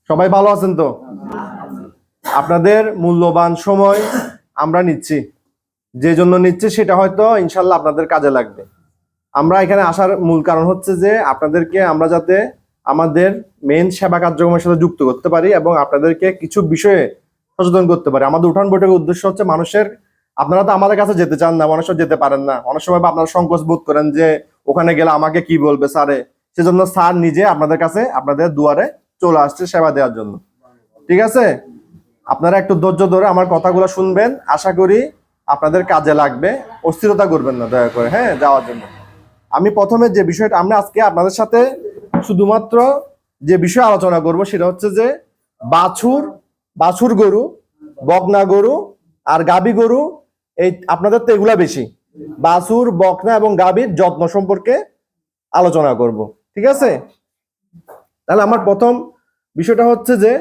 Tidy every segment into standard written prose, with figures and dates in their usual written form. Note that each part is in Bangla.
সবাই ভালো আছেন তো? আপনাদের মূল্যবান সময় আমরা নিচ্ছি, যে জন্য নিচ্ছি সেটা হয়তো ইনশাল্লাহ আপনাদের কাজে লাগবে। আমরা এখানে আসার মূল কারণ হচ্ছে যে আপনাদেরকে আমরা যাতে আমাদের মেন সেবা কার্যক্রমের সাথে যুক্ত করতে পারি এবং আপনাদেরকে কিছু বিষয়ে সচেতন করতে পারি। আমাদের উঠান বৈঠকের উদ্দেশ্য হচ্ছে মানুষের, আপনারা তো আমাদের কাছে যেতে চান না, অনেক সময় যেতে পারেন না, অনেক সময় আপনারা সংকোচ বোধ করেন যে ওখানে গেলে আমাকে কি বলবে স্যারে, সেজন্য স্যার নিজে আপনাদের কাছে আপনাদের দুয়ারে চলে আসছে সেবা দেওয়ার জন্য। ঠিক আছে, আপনারা একটু ধৈর্য ধরে আমার কথাগুলো শুনবেন, আশা করি আপনাদের কাজে লাগবে। অস্থিরতা করবেন না দয়া করে, হ্যাঁ, যাওয়ার জন্য। আমি প্রথমে যে বিষয়টা আমরা আজকে আপনাদের সাথে শুধুমাত্র যে বিষয়ে আলোচনা করব সেটা হচ্ছে যে বাছুর গরু, বকনা গরু আর গাবি গরু, এই আপনাদের তো এগুলা বেশি। বাছুর, বকনা এবং গাবির যত্ন সম্পর্কে আলোচনা করব, ঠিক আছে? তাহলে আমার প্রথম বিষয়টা হচ্ছে যে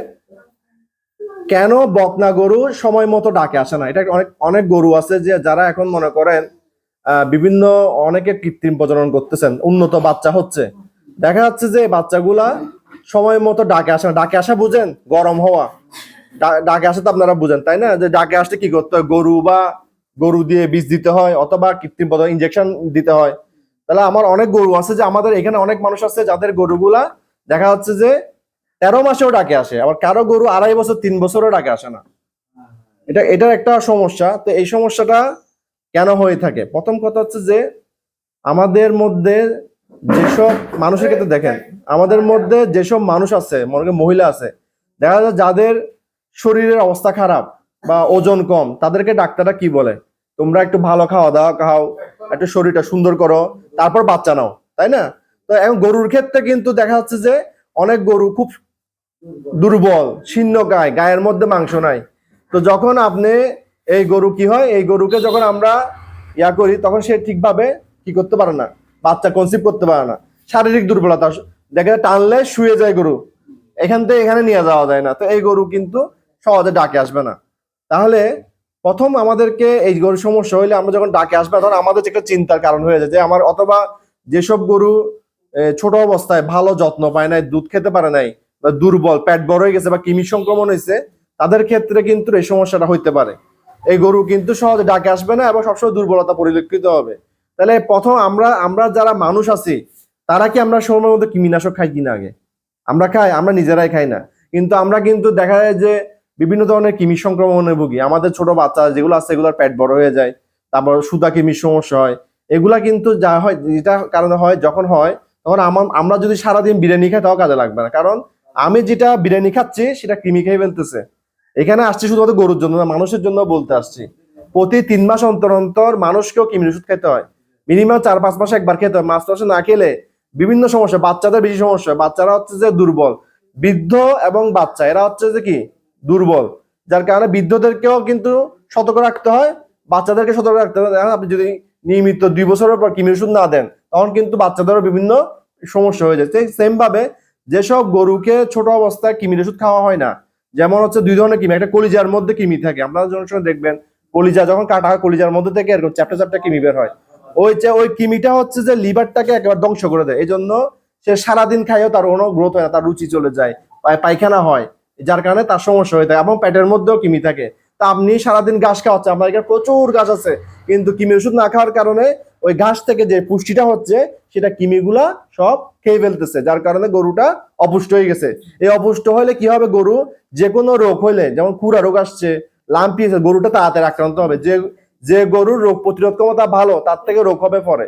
কেন বকনা গরু সময় মতো ডাকে আসে না। এটা অনেক অনেক গরু আছে যে যারা এখন মনে করেন বিভিন্ন অনেকে কৃত্রিম প্রজনন করতেছেন, উন্নত বাচ্চা হচ্ছে, দেখা যাচ্ছে যে বাচ্চাগুলা সময় মতো ডাকে আসে না। ডাকে আসা বুঝেন? গরম হওয়া। ডাকে আসা তো আপনারা বুঝেন, তাই না? যে ডাকে আসতে কি করতে হয়, গরু দিয়ে বীজ দিতে হয় অথবা কৃত্রিম প্রজনন ইনজেকশন দিতে হয়। তাহলে আমার অনেক গরু আছে যে আমাদের এখানে অনেক মানুষ আছে যাদের গরুগুলা দেখা যাচ্ছে যে 13 মাসেও ডাকে আসে, আবার কারো গরু 2.5 বছর 3 বছরও ডাকে আসে না। এটার একটা সমস্যা। তো এই সমস্যাটা কেন হয়ে থাকে? প্রথম কথা হচ্ছে যে আমাদের মধ্যে যেসব মানুষের ক্ষেত্রে দেখেন, আমাদের মধ্যে যেসব মানুষ আছে, মনে করেন মহিলা আছে, দেখা যায় যাদের শরীরের অবস্থা খারাপ বা ওজন কম, তাদেরকে ডাক্তাররা কি বলে, তোমরা একটু ভালো খাওয়া দাওয়া খাও, একটু শরীরটা সুন্দর করো, তারপর বাচ্চা নাও, তাই না? তো এখন গরুর ক্ষেত্রে কিন্তু দেখা যাচ্ছে যে অনেক গরু খুব দুর্বল, ছিন্নকায়, গায়ের মধ্যে মাংস নাই। তো যখন আপনি এই গরু কি হয়, এই গরুকে যখন আমরা করি তখন সে ঠিকভাবে কি করতে পারে না, বাচ্চা কনসিভ করতে পারে না। শারীরিক দুর্বলতা, দেখে টানলে শুয়ে যায় গরু, এখান থেকে এখানে নিয়ে যাওয়া যায় না। তো এই গরু কিন্তু সহজে ডাকে আসবে না। তাহলে প্রথম আমাদেরকে এই গরুর সমস্যা হইলে আমরা যখন ডাকে আসবে তখন আমাদের একটা চিন্তার কারণ হয়ে যায় যে আমার, অথবা যেসব গরু ছোট অবস্থায় ভালো যত্ন পায় নাই, দুধ খেতে পারে নাই, বা দুর্বল, পেট বড় হয়ে গেছে বা কৃমি সংক্রমণ হয়েছে, তাদের ক্ষেত্রে কিন্তু এই সমস্যাটা হইতে পারে। এই গরু কিন্তু সহজে ডাকে আসবে না এবং সবসময় দুর্বলতা পরিলক্ষিত হবে। তাহলে প্রথম আমরা যারা মানুষ আছি তারা কি আমরা সময়ের মধ্যে কৃমিনাশক খাই কিনা? আগে আমরা খাই, আমরা নিজেরাই খাই না, কিন্তু আমরা কিন্তু দেখা যায় যে বিভিন্ন ধরনের কৃমি সংক্রমণে ভুগি। আমাদের ছোট বাচ্চা যেগুলো আছে এগুলোর পেট বড় হয়ে যায়, তারপর সুতা কৃমির সমস্যা হয়। এগুলা কিন্তু যা হয়, যেটা কারণে হয়, যখন হয় তখন আমরা যদি সারাদিন বিরিয়ানি খাই তাও কাজে লাগবে না, কারণ আমি যেটা বিরিয়ানি খাচ্ছি সেটা কৃমি খেয়ে ফেলতেছে। এখানে আসছি শুধুমাত্র গরুর জন্য না, মানুষের জন্য বলতে আসছি। প্রতি 3 মাস অন্তর অন্তর মানুষকেও কৃমির ওষুধ খেতে হয়, মিনিমাম 4-5 মাসে একবার খেতে হয়। 5 মাসে না খেলে বিভিন্ন সমস্যা, বাচ্চাদের বেশি সমস্যা। বাচ্চারা হচ্ছে যে দুর্বল, বৃদ্ধ এবং বাচ্চা এরা হচ্ছে যে কি দুর্বল, যার কারণে বৃদ্ধদেরকেও কিন্তু সতর্ক রাখতে হয়, বাচ্চাদেরকে সতর্ক রাখতে হয়। আপনি যদি নিয়মিত 2 বছরের পর কৃমির ওষুধ না দেন তখন কিন্তু বাচ্চাদেরও বিভিন্ন সমস্যা হয়ে যায়। সেম ভাবে যেসব গরুকে ছোট অবস্থায় কৃমির ওষুধ খাওয়া হয় না, যেমন হচ্ছে 2 ধরনের কৃমি, একটা কলিজার মধ্যে কৃমি থাকে, আপনারা যখন সময় দেখবেন কলিজা যখন কাটা হয় কলিজার মধ্যে থেকে এরকম চ্যাপ্টা চ্যাপ্টা কৃমি বের হয়। ওই কৃমিটা হচ্ছে যে লিভারটাকে একেবারে ধ্বংস করে দেয়। এই জন্য সে সারাদিন খাইও তার কোনো গ্রোথ হয় না, তার রুচি চলে যায়, পায়খানা হয়, যার কারণে তার সমস্যা হয়ে থাকে এবং পেটের মধ্যেও কৃমি থাকে। তা আপনি সারাদিন ঘাস খাওয়াচ্ছে, আমার এখানে প্রচুর ঘাস আছে, কিন্তু কৃমির ওষুধ না খাওয়ার কারণে ওই ঘাস থেকে যে পুষ্টিটা হচ্ছে সেটা কৃমিগুলা সব খেয়ে ফেলতেছে, যার কারণে গরুটা অপুষ্ট হয়ে গেছে। এই অপুষ্ট হলে কি হবে, গরু যে কোনো রোগ হইলে, যেমন খুরা রোগ আসছে, লাম্পি আছে, গরুটা তাড়াতাড়ি আক্রান্ত হবে। যে গরুর রোগ প্রতিরোধ ক্ষমতা ভালো তার থেকে রোগ হবে পরে।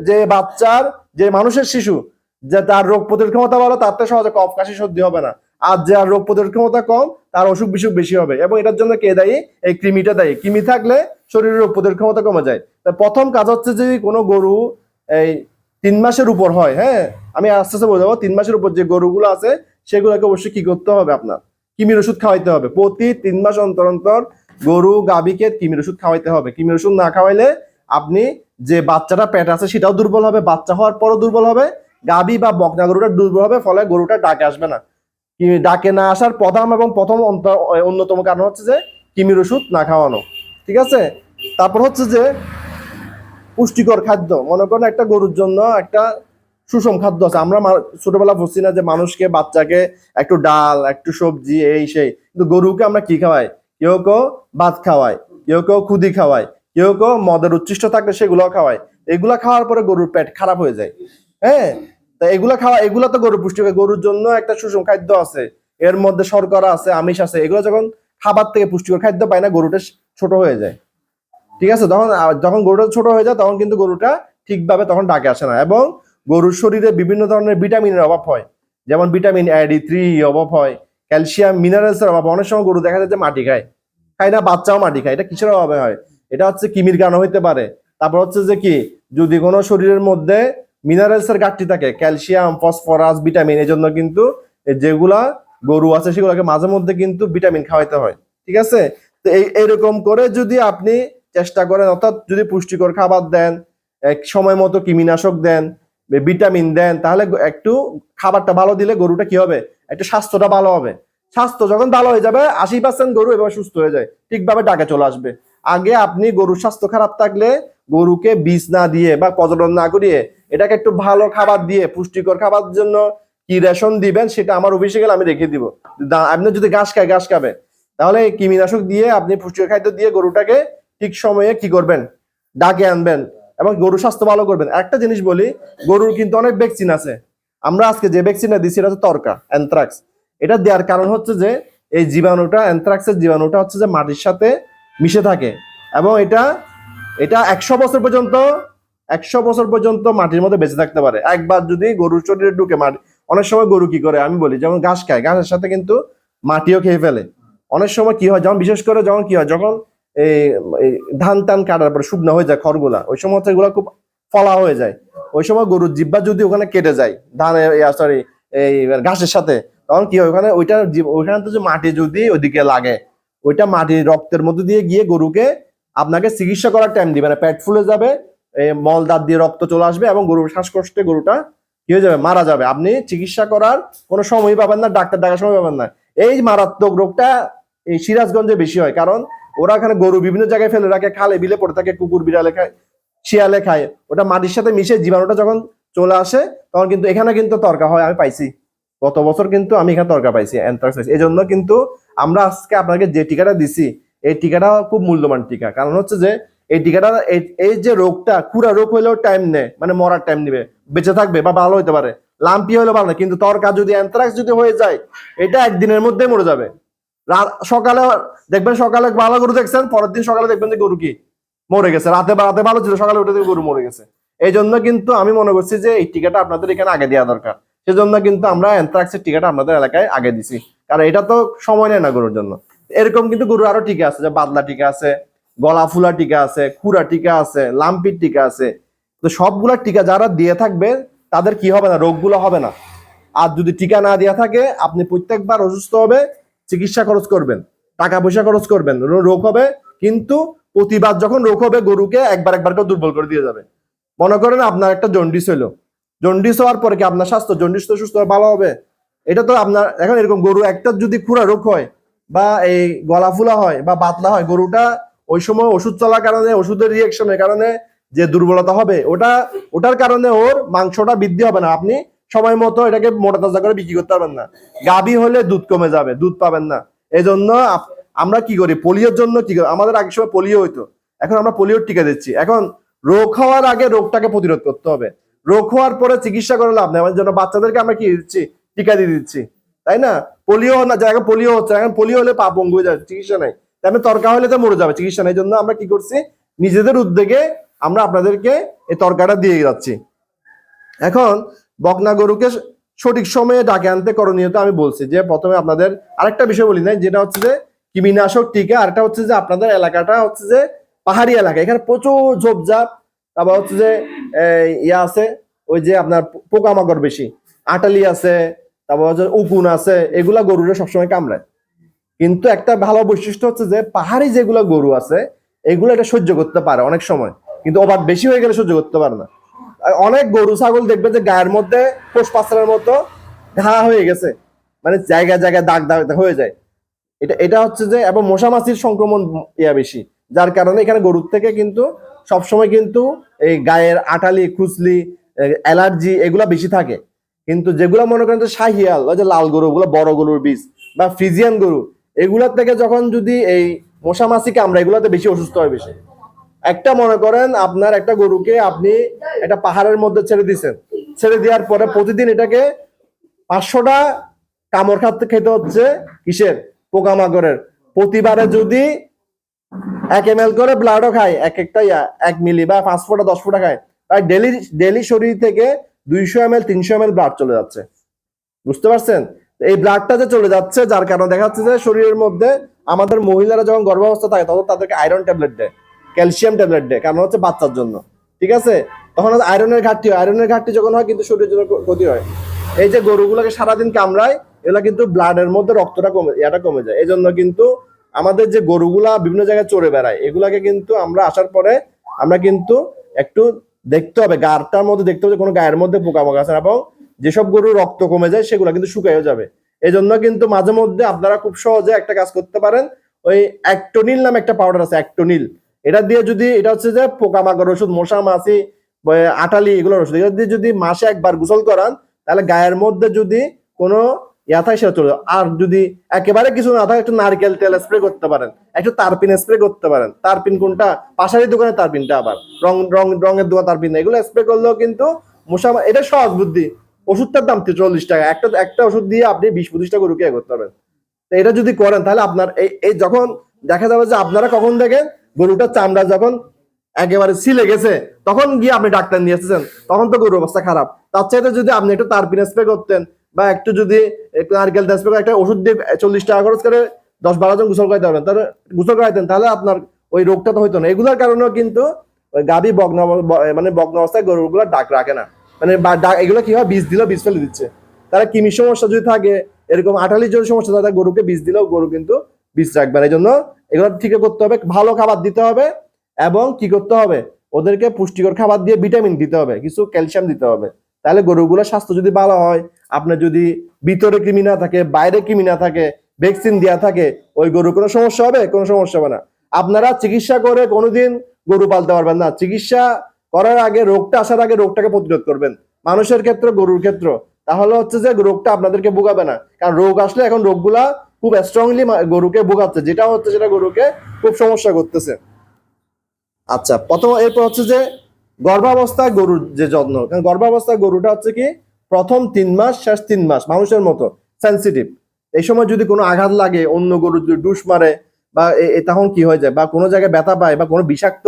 যে বাচ্চার, যে মানুষের শিশু, যে তার রোগ প্রতিরোধ ক্ষমতা ভালো তার থেকে সহজে কফ কাশি সর্দি হবে না। আর যার রোগ প্রতিরোধ ক্ষমতা কম তার অসুখ বিসুখ বেশি হবে। এবং এটার জন্য কে দায়ী? এই কৃমিটা দায়ী। কৃমি থাকলে শরীরের রোগ প্রতিরোধ ক্ষমতা কমে যায়। তাই প্রথম কাজ হচ্ছে যে কোনো গরু এই 3 মাসের উপর হয়, হ্যাঁ, আমি আস্তে আস্তে বোঝাবো, 3 মাসের উপর যে গরুগুলো আছে সেগুলোকে অবশ্যই কি করতে হবে, আপনার কৃমির ওষুধ খাওয়াইতে হবে। প্রতি 3 মাস অন্তর অন্তর গরু গাভীকে কৃমির ওষুধ খাওয়াইতে হবে। কৃমির ওষুধ না খাওয়াইলে আপনি যে বাচ্চাটা পেট আছে সেটাও দুর্বল হবে, বাচ্চা হওয়ার পরও দুর্বল হবে, গাভী বা বকনা গরুটা দুর্বল হবে, ফলে গরুটা ডাকে আসবে না। ডাকে না আসার প্রথম এবং অন্যতম কারণ হচ্ছে যে কৃমির ওষুধ না খাওয়ানো, ঠিক আছে? তারপর হচ্ছে যে পুষ্টিকর খাদ্য। মনে করেন একটা গরুর জন্য একটা সুষম খাদ্য আছে। আমরা ছোটবেলা বুঝছি না যে মানুষকে, বাচ্চাকে একটু ডাল, একটু সবজি, এই সেই, কিন্তু গরুকে আমরা কি খাওয়াই? কেউ কেউ ভাত খাওয়ায়, কেউ কেউ খুদি খাওয়ায়, কেউ কেউ মদের উচ্ছিষ্ট থাকলে সেগুলো খাওয়ায়। এগুলা খাওয়ার পরে গরুর পেট খারাপ হয়ে যায়। হ্যাঁ, তা এগুলা তো গরুর পুষ্টিকর, গরুর জন্য একটা সুষম খাদ্য আছে, এর মধ্যে শর্করা আছে, আমিষ আছে। এগুলো যখন খাবার থেকে পুষ্টিকর খাদ্য পায় না, গরুটা ছোট হয়ে যায়। ঠিক আছে, যখন গরুটা ছোট হয়ে যায় তখন কিন্তু গরুটা ঠিকভাবে তখন ডাকে আসে না, এবং গরুর শরীরে বিভিন্ন ধরনের ভিটামিনের অভাব হয়। যেমন ভিটামিন A, D3 অভাব হয়, ক্যালসিয়াম, মিনারেলস এর অভাব। অনেক সময় গরু দেখা যায় যে মাটি খায়, খায় না, বাচ্চাও মাটি খায়। এটা কিসের অভাবে হয়? এটা হচ্ছে কৃমির কারণে হইতে পারে। তারপর হচ্ছে যে কি, যদি কোনো শরীরের মধ্যে মিনারেলস এর ঘাটতি থাকে, ক্যালসিয়াম, ফসফরাস, ভিটামিন, এই জন্য কিন্তু যেগুলা গরু আছে সেগুলোকে মাঝে মধ্যে কিন্তু ভিটামিন খাওয়াইতে হয়। ঠিক আছে, তো এইরকম করে যদি আপনি চেষ্টা করেন, অর্থাৎ যদি পুষ্টিকর খাবার দেন, এক সময় মতো কৃমিনাশক দেন, ভিটামিন দেন, তাহলে একটু খাবারটা ভালো দিলে গরুটা কি হবে, একটু স্বাস্থ্যটা ভালো হবে। স্বাস্থ্য যখন ভালো হয়ে যাবে, 80% গরু এবার সুস্থ হয়ে যায়, ঠিকভাবে ডাকে চলে আসবে। আগে আপনি গরুর স্বাস্থ্য খারাপ থাকলে গরুকে বীজ না দিয়ে বা প্রজনন না করিয়ে এটাকে একটু ভালো খাবার দিয়ে, পুষ্টিকর খাবার জন্য কি রেশন দিবেন সেটা আমার অফিসে গেলে আমি রেখে দিব। আপনি যদি ঘাস খায়, ঘাস খাবে, তাহলে কৃমিনাশক দিয়ে আপনি পুষ্টিকর খাদ্য দিয়ে গরুটাকে ঠিক সময়ে কি করবেন, ডাকে আনবেন এবং গরুর স্বাস্থ্য ভালো করবেন। একটা জিনিস বলি, গরুর কিন্তু অনেক ভ্যাকসিন আছে। আমরা আজকে যে ভ্যাকসিনটা দিচ্ছি এটা হচ্ছে তরকা, অ্যানথ্রাক্স। এটা দেওয়ার কারণ হচ্ছে যে এই জীবাণুটা, অ্যানথ্রাক্সের জীবাণুটা হচ্ছে যে মাটির সাথে মিশে থাকে, এবং এটা এটা 100 বছর পর্যন্ত মাটির মধ্যে বেঁচে থাকতে পারে। একবার যদি গরুর শরীরে ঢুকে মাটি, অনেক সময় গরু কি করে আমি বলি, যেমন ঘাস খায়, ঘাসের সাথে কিন্তু মাটিও খেয়ে ফেলে। অনেক সময় কি হয়, যখন বিশেষ করে যখন কি হয়, যখন এই ধান টান কাটার পরে শুকনো হয়ে যায় খড়গুলা, ওই সময় হচ্ছে এগুলা খুব ফলা হয়ে যায়। ওই সময় গরুর জিব্বা যদি ওখানে কেটে যায় ধানের, সরি, এই ঘাসের সাথে, তখন কি হয়, ওইখানে তো যে মাটি যদি ওইদিকে লাগে, ওইটা মাটির রক্তের মধ্যে দিয়ে গিয়ে গরুকে আপনাকে চিকিৎসা করার টাইম দিবে না, পেট ফুলে যাবে, মল দাঁত দিয়ে রক্ত চলে আসবে এবং গরুর শ্বাসকষ্টে গরুটা কি হয়ে যাবে, মারা যাবে। আপনি চিকিৎসা করার কোনো সময় পাবেন না, ডাক্তার ডাকার সময় পাবেন না। এই মারাত্মক রোগটা এই সিরাজগঞ্জে বেশি হয়, কারণ ওরা এখানে গরু বিভিন্ন জায়গায় ফেলে রাখে, খালে বিলে পড়ে থাকে, কুকুর বিড়ালে খায়, শিয়ালে খায়, ওটা মাটির সাথে মিশে জীবাণুটা যখন চলে আসে, তখন কিন্তু এখানে কিন্তু তরকা হয়। আমি পাইছি, গত বছর কিন্তু আমি এখানে তরকা পাইছি, অ্যানথ্রাক্স পাইছি। এই জন্য কিন্তু আমরা আজকে আপনাকে যে টিকাটা দিছি, এই টিকাটা খুব মূল্যবান টিকা। কারণ হচ্ছে যে এই টিকাটা, এই যে রোগটা, খুরা রোগ হইলেও টাইম নেয়, মানে মরার টাইম নিবে, বেঁচে থাকবে বা ভালো হইতে পারে, লাম্পি হইলে ভালো না, কিন্তু তরকা যদি, অ্যানথ্রাক্স যদি হয়ে যায়, এটা একদিনের মধ্যে মরে যাবে। সকালে দেখবেন, সকালে ভালো গরু দেখছেন, পরের দিন সকালে দেখবেন যে গরু কি মরে গেছে, রাতে ভালো ছিল, সকালে উঠে গরু মরে গেছে। এই জন্য কিন্তু আমি মনে করছি যে এই টিকাটা আপনাদের এখানে আগে দেওয়া দরকার। সেজন্য কিন্তু আমরা অ্যানথ্রাক্সের টিকাটা আপনাদের এলাকায় আগে দিছি, কারণ এটা তো সময় নেয় না গরুর জন্য। এরকম কিন্তু গরুর আরো টিকা আছে, যে বাদলা টিকা আছে, গলা ফুলা টিকা আছে, খুরা টিকা আছে, লাম্পির টিকা আছে। তো সবগুলা টিকা যারা দিয়ে থাকবে তাদের কি হবে না, রোগগুলো হবে না। আর যদি টিকা না দেওয়া থাকে, আপনি প্রত্যেকবার অসুস্থ হবে, চিকিৎসা খরচ করবেন, টাকা পয়সা খরচ করবেন, রোগ হবে, কিন্তু প্রতিবার যখন রোগ হবে গরুকে একবার করে দুর্বল করে দিয়ে যাবে। মনে করেন আপনার একটা জন্ডিস হইলো, জন্ডিস হওয়ার পরে কি আপনার স্বাস্থ্য, জন্ডিস তো সুস্থ ভালো হবে? এটা তো আপনার এখন এরকম গরু একটা যদি খুরা রোগ হয় বা এই গলা ফুলা হয় বা পাতলা হয়, গরুটা ওই সময় ওষুধ চলার কারণে, ওষুধের রিয়েকশনের কারণে যে দুর্বলতা হবে, ওটার কারণে ওর মাংসটা বৃদ্ধি হবে না। আপনি সময় মতো এটাকে মোটা তাজা করে বিক্রি করতে পারবেন না। গাভী হলে দুধ কমে যাবে, দুধ পাবেন না। এই জন্য আমরা কি করি, পোলিওর জন্য কি করি, আমাদের আগের সময় পোলিও হইতো, এখন আমরা পোলিওর টিকা দিচ্ছি। এখন রোগ হওয়ার আগে রোগটাকে প্রতিরোধ করতে হবে, রোগ হওয়ার পরে চিকিৎসা করে লাভ নেই। আমাদের জন্য বাচ্চাদেরকে আমরা কি দিচ্ছি, টিকা দিয়ে দিচ্ছি, তাই না? পোলিও না, জায়গা পোলিও হচ্ছে, এখন পোলিও হলে পা পঙ্গু হয়ে যাবে, চিকিৎসা নেই। তেমনি তরকা হলে তো মরে যাবে, চিকিৎসা নেই। এই জন্য আমরা কি করছি, নিজেদের উদ্যোগে আমরা আপনাদেরকে এই তরকাটা দিয়ে যাচ্ছি। এখন বকনা গরুকে সঠিক সময়ে ডাকে আনতে করণীয়তা আমি বলছি, যে প্রথমে আপনাদের আরেকটা বিষয় বলি নাই, যেটা হচ্ছে যে কৃমিনাশক টিকা। আরেকটা হচ্ছে যে আপনাদের এলাকাটা হচ্ছে যে পাহাড়ি এলাকা, এখানে প্রচুর ঝোপঝাপ, তারপর হচ্ছে যে ইয়া আছে, ওই যে আপনার পোকামাকড় বেশি, আটালি আছে, তারপর হচ্ছে উকুন আছে, এগুলা গরুরে সবসময় কামড়ায়। কিন্তু একটা ভালো বৈশিষ্ট্য হচ্ছে যে পাহাড়ি যেগুলো গরু আছে এগুলো এটা সহ্য করতে পারে অনেক সময়, কিন্তু ওভার বেশি হয়ে গেলে সহ্য করতে পারে না। অনেক গরু ছাগল দেখবে যে গায়ের মধ্যে পোষ পাথরের মতো ঘা হয়ে গেছে, মানে জায়গায় জায়গায় দাগ দাগ হয়ে যায়। এটা হচ্ছে যে, এবং মশামাছির সংক্রমণ বেশি, যার কারণে এখানে গরুর থেকে কিন্তু সবসময় কিন্তু এই গায়ের আটালি, খুসলি, অ্যালার্জি এগুলা বেশি থাকে। কিন্তু যেগুলো মনে করেন যে শাহিয়াল, ওই যে লাল গরু, ওগুলো বড় গরুর বীজ বা ফ্রিজিয়ান গরু, এগুলোর থেকে যখন যদি এই মশা মাছি কামড়ে, এগুলোতে বেশি অসুস্থ হয় বেশি। একটা মনে করেন আপনার একটা গরুকে আপনি একটা পাহাড়ের মধ্যে ছেড়ে দিচ্ছেন, ছেড়ে দেওয়ার পরে প্রতিদিন এটাকে 500টা কামড় খেতে হচ্ছে কিসের, পোকামাকড়ের। প্রতিবারে যদি 1 ml করে ব্লাডও খায়, একটা 1 মিলি বা 5 ফোঁটা 10 ফোঁটা খায়, তাই ডেলি শরীর থেকে 200 ml 300 ml ব্লাড চলে যাচ্ছে। বুঝতে পারছেন? এই ব্লাডটা যে চলে যাচ্ছে, যার কারণে দেখা যাচ্ছে যে শরীরের মধ্যে আমাদের মহিলারা যখন গর্ভাবস্থা থাকে তখন তাদেরকে আয়রন ট্যাবলেট দেয়, ক্যালসিয়াম ট্যাবলেট দেয়, কারণ হচ্ছে বাচ্চার জন্য। ঠিক আছে? তখন আয়রনের ঘাটতি হয়, আয়রনের ঘাটতি যখন হয় কিন্তু শরীরের জন্য ক্ষতি হয়। এই যে গরুগুলোকে সারাদিন কামড়ায়, এগুলা কিন্তু ব্লাডের মধ্যে রক্তটা কমে যায়। এই জন্য কিন্তু আমাদের যে গরুগুলা বিভিন্ন জায়গায় চড়ে বেড়ায়, এগুলাকে কিন্তু আমরা আসার পরে আমরা কিন্তু একটু দেখতে হবে, গারটার মধ্যে দেখতে হবে কোনো গায়ের মধ্যে পোকামাকড় আছে, এবং যেসব গরুর রক্ত কমে যায় সেগুলো কিন্তু শুকাইও যাবে। এই জন্য কিন্তু মাঝে মধ্যে আপনারা খুব সহজে একটা কাজ করতে পারেন, ওই অ্যাক্টোনিল নামে একটা পাউডার আছে, অ্যাক্টোনিল। এটা দিয়ে যদি, এটা হচ্ছে যে পোকামাকড় ওষুধ, মশা মাছি আটালি এগুলোর ওষুধ, এটা দিয়ে যদি মাসে একবার গোসল করান, তাহলে গায়ের মধ্যে যদি কোনো ইয়া থাকে সেটা চলে যাবে। আর যদি একেবারে কিছু না থাকে, একটু নারকেল তেল স্প্রে করতে পারেন, একটু তারপিন স্প্রে করতে পারেন। তারপিন কোনটা? পাশারি দোকানের তারপিনটা, আবার রঙের দোয়া তারপিন, এগুলো স্প্রে করলেও কিন্তু মশা, এটা সহজ বুদ্ধি। ওষুধটার দাম 40 টাকা, একটা ওষুধ দিয়ে আপনি 20-25টা গরুকে করতে পারবেন। তো এটা যদি করেন তাহলে আপনার এই যখন দেখা যাবে যে আপনারা কখন দেখেন গরুটার চামড়া যখন একেবারে ছিলে গেছে, তখন গিয়ে আপনি ডাক্তার নিয়ে এসেছেন, তখন তো গরুর অবস্থা খারাপ। তার চাইতে যদি আপনি একটু তারপিন স্প্রে করতেন, বা একটু যদি একটু নারকেল স্প্রে করে একটা ওষুধ দিয়ে 40 টাকা খরচ করে 10-12 জন গোসল করাইতে পারবেন, তাহলে গোসল করাইতেন, তাহলে আপনার ওই রোগটা তো হইতো না। এগুলোর কারণেও কিন্তু ওই গাভী মানে বগ্ন অবস্থায় গরুগুলো ডাক রাখে না, মানে এগুলো কি হয়, বীজ দিলেও বীজ ফেলে দিচ্ছে। তারা কিমির সমস্যা যদি থাকে, এরকম আঠালির যদি সমস্যা থাকে, গরুকে বীজ দিলেও গরু কিন্তু বীজ রাখবে না। এই জন্য এগুলো ঠিক করতে হবে, ভালো খাবার দিতে হবে, এবং কি করতে হবে, ওদেরকে পুষ্টিকর খাবার দিয়ে ভিটামিন দিতে হবে, কিছু ক্যালসিয়াম দিতে হবে। তাহলে গরুগুলোর স্বাস্থ্য যদি ভালো হয়, আপনার যদি ভিতরে কৃমি না থাকে, বাইরে কৃমি না থাকে, ভ্যাকসিন দেওয়া থাকে, ওই গরু কোনো সমস্যা হবে? কোনো সমস্যা হবে না। আপনারা চিকিৎসা করে কোনোদিন গরু পালতে পারবেন না। চিকিৎসা করার আগে, রোগটা আসার আগে রোগটাকে প্রতিরোধ করবেন, মানুষের ক্ষেত্রে, গরুর ক্ষেত্র। তাহলে হচ্ছে যে রোগটা আপনাদেরকে ভোগাবে না। কারণ রোগ আসলে এখন রোগগুলা খুব স্ট্রংলি গরুকে ভোগাচ্ছে, যেটা হচ্ছে সেটা গরুকে খুব সমস্যা করতেছে। আচ্ছা, এরপর হচ্ছে যে গর্ভাবস্থায় গরুর যে যত্ন। কারণ গর্ভাবস্থায় গরুটা হচ্ছে কি, প্রথম 3 মাস, শেষ 3 মাস মানুষের মতো সেন্সিটিভ। এই সময় যদি কোনো আঘাত লাগে, অন্য গরু যদি ডুস মারে, বা তখন কি হয়ে যায়, বা কোনো জায়গায় ব্যথা পায়, বা কোনো বিষাক্ত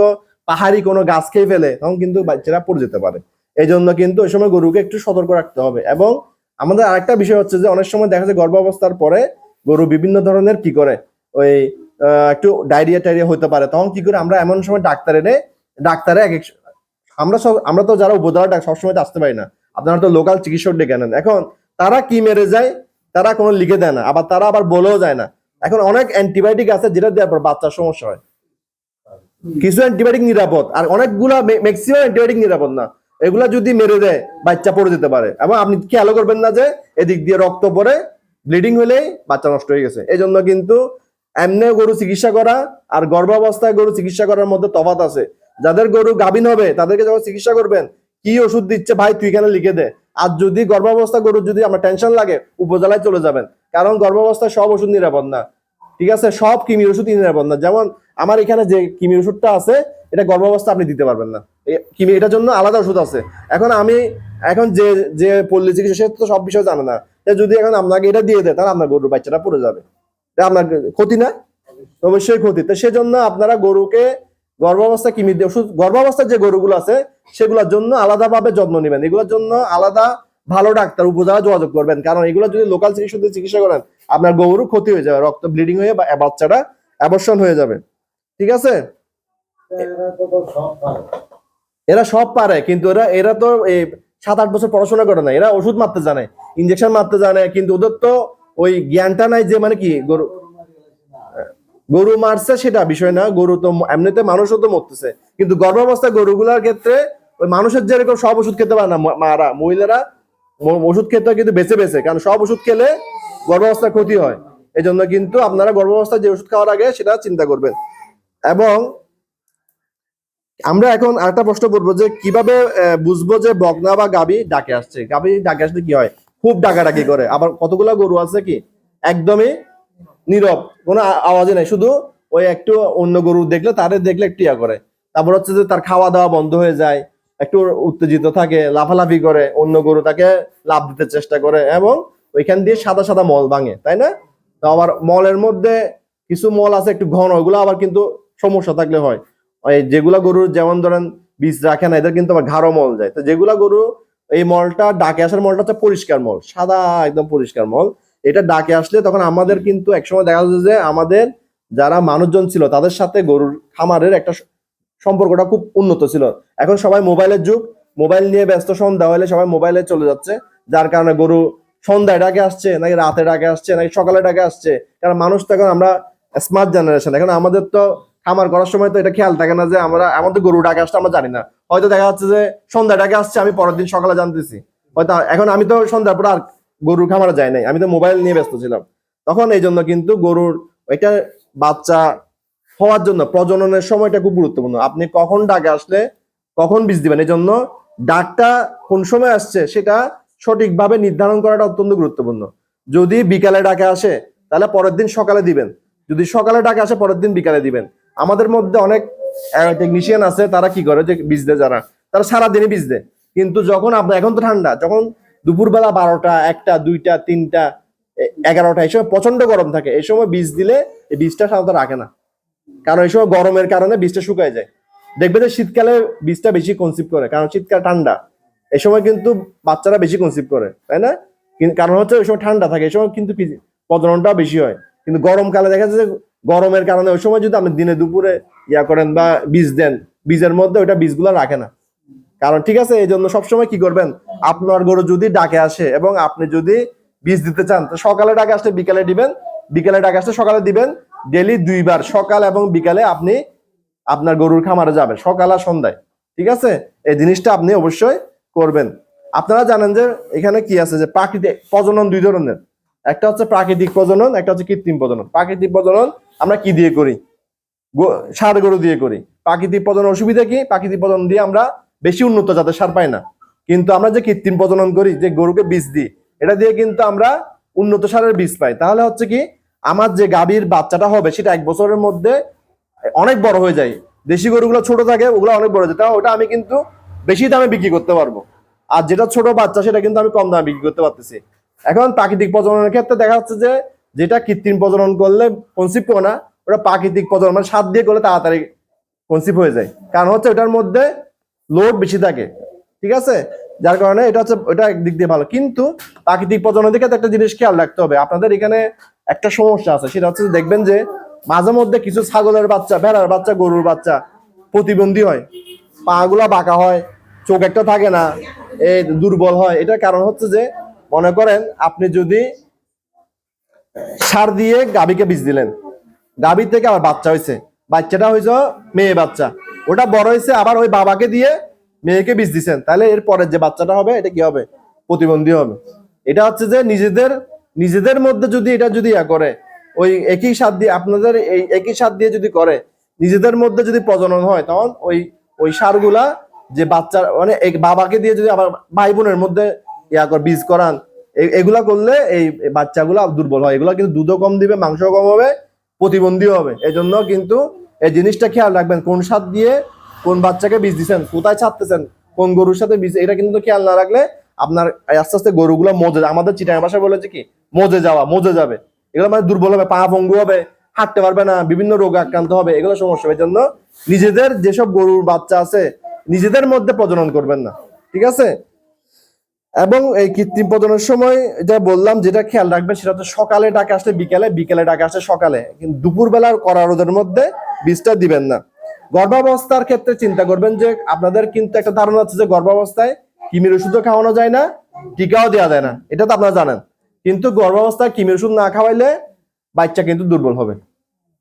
পাহাড়ি কোনো গাছ খেয়ে ফেলে, তখন কিন্তু বাচ্চারা পড়ে যেতে পারে। এই জন্য কিন্তু ওই সময় গরুকে একটু সতর্ক রাখতে হবে। এবং আমাদের আরেকটা বিষয় হচ্ছে যে অনেক সময় দেখা যায় গর্ভাবস্থার পরে গরু বিভিন্ন ধরনের কি করে, ওই একটু ডায়রিয়া হতে পারে। তখন কি করে, আমরা এমন সময় ডাক্তার এনে, ডাক্তারে আমরা তো যারা উপজেলা ডাক্তার সবসময় তো আসতে পারি না, আপনারা তো লোকাল চিকিৎসক ডেকে নেন। এখন তারা কি মেরে যায়, তারা কোনো লিখে দেয় না, তারা আবার বলেও যায় না। এখন অনেক অ্যান্টিবায়োটিক আছে যেটা দেওয়ার পর বাচ্চার সমস্যা হয়। কিছু অ্যান্টিবায়োটিক নিরাপদ, আর অনেকগুলা ম্যাক্সিমাম অ্যান্টিবায়োটিক নিরাপদ না। এগুলা যদি মেরে দেয়, বাচ্চা পড়ে যেতে পারে, এবং আপনি খেয়াল করবেন না যে এদিক দিয়ে রক্ত পড়ে, ব্লিডিং হলেই বাচ্চা নষ্ট হয়ে গেছে। এই জন্য কিন্তু এমনি গরু চিকিৎসা করা আর গর্ভাবস্থায় গরু চিকিৎসা করার মধ্যে তফাৎ আছে। যাদের গরু গাভীন হবে তাদেরকে যখন চিকিৎসা করবেন, কি ওষুধ দিচ্ছে ভাই তুই এখানে লিখে দে। আর যদি গর্ভাবস্থা গরু যদি আমার টেনশন লাগে, উপজেলায় চলে যাবেন, কারণ গর্ভাবস্থায় সব ওষুধ নিরাপদ না। ঠিক আছে? সব কিমির ওষুধ নিরাপদ না। যেমন আমার এখানে যে কিমির ওষুধটা আছে, এটা গর্ভাবস্থা আপনি দিতে পারবেন না, কিমি এটার জন্য আলাদা ওষুধ আছে। এখন যে যে পল্লী চিকিৎসা, সে তো সব বিষয় জানে না। যদি এখন আপনাকে এটা দিয়ে দেয়, তাহলে আপনার গরুর বাচ্চাটা পড়ে যাবে, আপনার ক্ষতি না? অবশ্যই ক্ষতি। তো সেজন্য আপনারা গরুকে গর্ভাবস্থা কিমি দিয়ে ওষুধ, গর্ভাবস্থার যে গরুগুলো আছে সেগুলোর জন্য আলাদাভাবে যত্ন নেবেন, এগুলোর জন্য আলাদা ভালো ডাক্তার উপজেলা যোগাযোগ করবেন। কারণ এগুলো যদি লোকাল চিকিৎসক দিয়ে চিকিৎসা করেন, আপনার গরু ক্ষতি হয়ে যাবে, রক্ত ব্লিডিং হয়ে বাচ্চাটা অ্যাবর্শন হয়ে যাবে। ঠিক আছে? এরা সব পারে, কিন্তু এরা তো 7-8 বছর পড়াশোনা করে না, এরা ওষুধ মারতে জানে, ইনজেকশন মারতে জানে, কিন্তু ওদের তো ওই জ্ঞানটা নাই যে মানে কি গরু মারছে সেটা বিষয় না। গরু তো এমনিতে মানুষও তো মরতেছে, কিন্তু গর্ভাবস্থায় গরুগুলার ক্ষেত্রে ওই মানুষের যেরকম সব ওষুধ খেতে পারে না, মহিলারা ওষুধ খেতে হয় কিন্তু বেছে বেছে, কারণ সব ওষুধ খেলে গর্ভাবস্থার ক্ষতি হয়। এই জন্য কিন্তু আপনারা গর্ভাবস্থায় যে ওষুধ খাওয়ার আগে সেটা চিন্তা করবেন। এবং আমরা এখন আরেকটা প্রশ্ন করবো যে কিভাবে বুঝবো যে বকনা বা গাবি ডাকে আসছে। গাবি ডাকে আসলে কি হয়, খুব ডাকাডাকি করে, আবার কতগুলা গরু আছে কি একদমই নীরব, কোনো আওয়াজে নাই, শুধু ওই একটু অন্য গরু দেখলে তাদের দেখলে একটু ইয়া করে। তারপর হচ্ছে যে তার খাওয়া দাওয়া বন্ধ হয়ে যায়, একটু উত্তেজিত থাকে, লাফালাফি করে, অন্য গরু তাকে লাফ দিতে চেষ্টা করে এবং ওইখান দিয়ে সাদা সাদা মল ভাঙে, তাই না? তো আবার মলের মধ্যে কিছু মল আছে একটু ঘন, ওইগুলো আবার কিন্তু সমস্যা থাকলে হয়। ওই যেগুলা গরুর যেমন ধরেন বীজ রাখে না, এদের কিন্তু আবার ঘাড়ো মল যায়। তো যেগুলা গরু এই মলটা ডাকে আসার মলটা হচ্ছে পরিষ্কার মল, সাদা একদম পরিষ্কার মল, এটা ডাকে আসলে তখন আমাদের কিন্তু একসময় দেখা যাচ্ছে যে আমাদের যারা মানুষজন ছিল তাদের সাথে গরুর খামারের একটা সম্পর্কটা খুব উন্নত ছিল। এখন সবাই মোবাইলের যুগ, মোবাইল নিয়ে ব্যস্ত, সন্ধ্যা হলে সবাই মোবাইলে চলে যাচ্ছে, যার কারণে গরু সন্ধ্যায় ডাকে আসছে নাকি রাতে ডাকে আসছে নাকি সকালে ডাকে আসছে। কারণ মানুষ তো এখন আমরা স্মার্ট জেনারেশন, এখন আমাদের তো খামার করার সময় তো এটা খেয়াল থাকে না যে আমরা আমাদের গরু ডাকে আসছে আমরা জানি না, হয়তো দেখা যাচ্ছে যে সন্ধ্যায় ডাকে আসছে আমি পরের দিন সকালে জানতেছি, হয়তো এখন আমি তো সন্ধ্যার পর আর গরুর খামারে যাই নাই, আমি তো মোবাইল নিয়ে ব্যস্ত ছিলাম তখন। এই জন্য কিন্তু গরুর ওইটা বাচ্চা হওয়ার জন্য প্রজননের সময়টা খুব গুরুত্বপূর্ণ। আপনি কখন ডাকে আসলে কখন বীজ দিবেন, এই জন্য ডাকটা কোন সময় আসছে সেটা সঠিকভাবে নির্ধারণ করাটা অত্যন্ত গুরুত্বপূর্ণ। যদি বিকালে ডাকে আসে তাহলে পরের দিন সকালে দিবেন, যদি সকালে ডাকে আসে পরের দিন বিকালে দিবেন। আমাদের মধ্যে অনেক টেকনিশিয়ান আছে, তারা কি করে যে বীজ দেয়, যারা তারা সারাদিনই বীজ দেয়, কিন্তু যখন আপনার এখন তো ঠান্ডা, যখন দুপুরবেলা 12টা 1টা 2টা 3টা 11টা এই সময় প্রচন্ড গরম থাকে, এই সময় বীজ দিলে এই বীজটা সাধারণত রাখে না, কারণ এই সময় গরমের কারণে বীজটা শুকায় যায়। দেখবে যে শীতকালে বীজটা বেশি কনসিভ করে, কারণ শীতকাল ঠান্ডা, এই সময় কিন্তু বাচ্চারা বেশি কনসিভ করে, তাই না? কারণ হচ্ছে ওই সময় ঠান্ডা থাকে, এই সময় কিন্তু প্রজননটাও বেশি হয়। কিন্তু গরমকালে দেখা যাচ্ছে যে গরমের কারণে ওই সময় যদি আপনি দিনে দুপুরে ইয়া করেন বা বীজ দেন, বীজের মধ্যে ওইটা বীজগুলো রাখে না। কারণ ঠিক আছে, এই জন্য সবসময় কি করবেন, আপনার গরু যদি ডাকে আসে এবং আপনি যদি বীজ দিতে চান তো সকালে ডাকে আসলে বিকালে দিবেন, বিকালে ডাকে আসলে সকালে দিবেন। ডেলি 2বার সকাল এবং বিকালে আপনি আপনার গরুর খামারে যাবেন, সকাল আর সন্ধ্যায়। ঠিক আছে, এই জিনিসটা আপনি অবশ্যই করবেন। আপনারা জানেন যে এখানে কি আছে, যে প্রাকৃতিক প্রজনন 2 ধরনের, একটা হচ্ছে প্রাকৃতিক প্রজনন, একটা হচ্ছে কৃত্রিম প্রজনন। প্রাকৃতিক প্রজনন আমরা কি দিয়ে করি, ষাঁড় গরু দিয়ে করি। প্রাকৃতিক প্রজনন অসুবিধা কি, প্রাকৃতিক প্রজনন দিয়ে আমরা বেশি উন্নত জাতের সার পাই না, কিন্তু আমরা যে কৃত্রিম প্রজনন করি, যে গরুকে বীজ দিই, এটা দিয়ে কিন্তু আমরা উন্নত সারের বীজ পাই। তাহলে হচ্ছে কি, আমার যে গাভীর বাচ্চাটা হবে সেটা 1 বছরের মধ্যে অনেক বড় হয়ে যায়। দেশি গরুগুলো ছোট থাকে, ওগুলো অনেক বড় যায়, ওটা আমি কিন্তু বেশি দামে বিক্রি করতে পারবো। আর যেটা ছোট বাচ্চা সেটা কিন্তু আমি কম দামে বিক্রি করতে পারতেছি। এখন প্রাকৃতিক প্রজননের ক্ষেত্রে দেখা যাচ্ছে যে যেটা কৃত্রিম প্রজনন করলে কনসিভ করে না, ওটা প্রাকৃতিক প্রজনন মানে সার দিয়ে করলে তাড়াতাড়ি কনসিভ হয়ে যায়, কারণ হচ্ছে ওটার মধ্যে লোড বেশি থাকে। ঠিক আছে, যার কারণে এটা হচ্ছে ওটা একদিক দিয়ে ভালো। কিন্তু প্রাকৃতিক প্রজননের দিকে একটা জিনিস খেয়াল রাখতে হবে, আপনাদের এখানে একটা সমস্যা আছে, সেটা হচ্ছে দেখবেন যে মাঝে মধ্যে কিছু ছাগলের বাচ্চা, ভেড়ার বাচ্চা, গরুর বাচ্চা প্রতিবন্ধী হয়, পা গুলা বাঁকা হয়, চোখ একটা থাকে না, এই দুর্বল হয়। এটার কারণ হচ্ছে যে মনে করেন আপনি যদি সার দিয়ে গাভীকে বীজ দিলেন, গাভীর থেকে আবার বাচ্চা হয়েছে, বাচ্চাটা হয়েছে মেয়ে বাচ্চা, ওটা বড় হয়েছে, আবার ওই বাবাকে দিয়ে মেয়েকে বীজ দিচ্ছেন, তাহলে এর পরের যে বাচ্চাটা হবে এটা কি হবে, প্রতিবন্ধী হবে। এটা হচ্ছে যে নিজেদের মধ্যে যদি এটা যদি ইয়া করে, ওই একই সার দিয়ে আপনাদের এই একই সার দিয়ে যদি করে, নিজেদের মধ্যে যদি প্রজনন হয়, তখন ওই সারগুলা যে বাচ্চা মানে বাবাকে দিয়ে যদি আবার ভাই বোনের মধ্যে ইয়া করে বীজ করান, এগুলা করলে এই বাচ্চাগুলা দুর্বল হয়, এগুলা কিন্তু দুধও কম দিবে, মাংসও কম হবে, প্রতিবন্ধী হবে। এই জন্য কিন্তু এই জিনিসটা খেয়াল রাখবেন, কোন সার দিয়ে কোন বাচ্চাকে বীজ দিচ্ছেন, কোথায় ছাড়তেছেন, কোন গরুর সাথে বীজ, এটা কিন্তু খেয়াল না রাখলে আপনার আস্তে আস্তে গরুগুলো মজে, আমাদের চিটাং ভাষায় বলেছে কি মজে যাবে, এগুলো মানে দুর্বল হবে, পা ভঙ্গু হবে, হাঁটতে পারবে না, বিভিন্ন রোগে আক্রান্ত হবে, এগুলো সমস্যা হবে। এই জন্য নিজেদের যেসব গরুর বাচ্চা আছে নিজেদের মধ্যে প্রজনন করবেন না। ঠিক আছে, এবং এই কৃত্রিম প্রজননের সময় যা বললাম, যেটা খেয়াল রাখবেন সেটা হচ্ছে সকালে ডাকে আসলে বিকেলে, বিকেলে ডাকে আসলে সকালে, কিন্তু দুপুর বেলার কড়া রোদের মধ্যে বীজটা দিবেন না। গর্ভাবস্থার ক্ষেত্রে চিন্তা করবেন যে আপনাদের কিন্তু একটা ধারণা আছে যে গর্ভাবস্থায় কৃমির ওষুধও খাওয়ানো যায় না, টিকাও দেওয়া যায় না, এটা তো আপনারা জানেন। কিন্তু গর্ভাবস্থায় কৃমির ওষুধ না খাওয়াইলে বাচ্চা কিন্তু দুর্বল হবে।